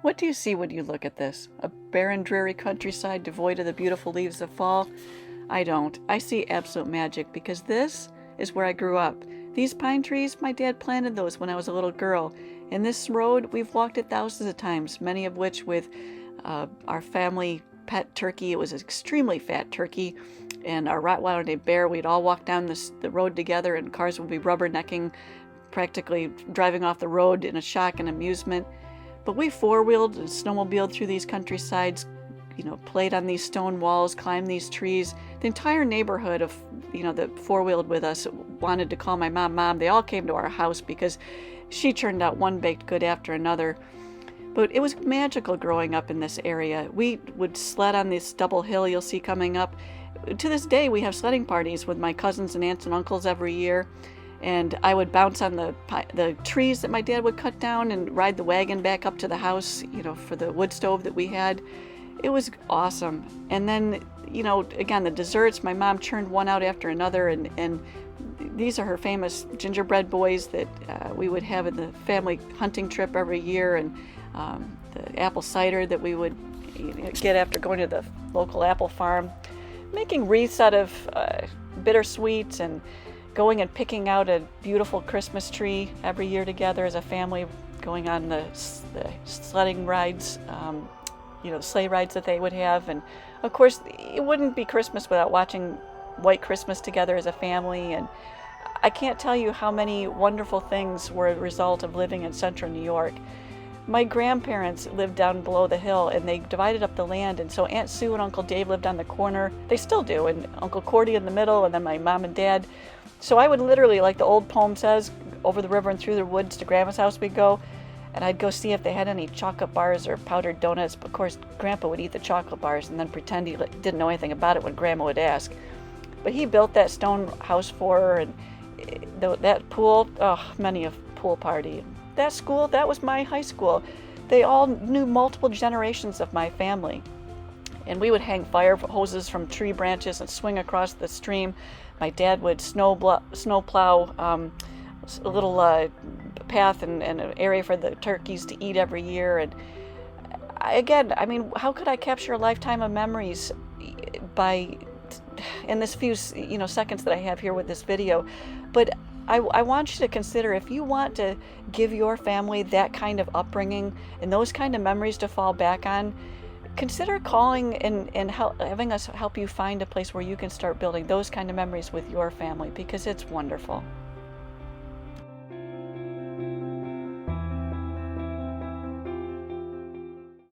What do you see when you look at this? A barren, dreary countryside devoid of the beautiful leaves of fall? I don't. I see absolute magic because this is where I grew up. These pine trees, my dad planted those when I was a little girl. And this road, we've walked it thousands of times, many of which with our family pet turkey. It was an extremely fat turkey. And our Rottweiler named Bear, we'd all walk down the road together and cars would be rubbernecking, practically driving off the road in a shock and amusement. But we four-wheeled and snowmobiled through these countrysides, played on these stone walls, climbed these trees. The entire neighborhood of, that four-wheeled with us wanted to call my mom Mom. They all came to our house because she turned out one baked good after another. But it was magical growing up in this area. We would sled on this double hill you'll see coming up. To this day, we have sledding parties with my cousins and aunts and uncles every year. And I would bounce on the trees that my dad would cut down and ride the wagon back up to the house, for the wood stove that we had. It was awesome. And then, again, the desserts, my mom churned one out after another. And these are her famous gingerbread boys that we would have in the family hunting trip every year. And the apple cider that we would get after going to the local apple farm. Making wreaths out of bittersweet and going and picking out a beautiful Christmas tree every year together as a family, going on the sledding rides, the sleigh rides that they would have. And of course, it wouldn't be Christmas without watching White Christmas together as a family. And I can't tell you how many wonderful things were a result of living in central New York. My grandparents lived down below the hill and they divided up the land, and so Aunt Sue and Uncle Dave lived on the corner. They still do, and Uncle Cordy in the middle, and then my mom and dad. So I would literally, like the old poem says, over the river and through the woods to Grandma's house we'd go, and I'd go see if they had any chocolate bars or powdered donuts. But of course, Grandpa would eat the chocolate bars and then pretend he didn't know anything about it when Grandma would ask. But he built that stone house for her, and that pool, many a pool party. That school, that was my high school. They all knew multiple generations of my family. And we would hang fire hoses from tree branches and swing across the stream. My dad would snow plow a little path and an area for the turkeys to eat every year. And how could I capture a lifetime of memories in this few seconds that I have here with this video? But I want you to consider, if you want to give your family that kind of upbringing and those kind of memories to fall back on, consider calling and having us help you find a place where you can start building those kind of memories with your family, because it's wonderful.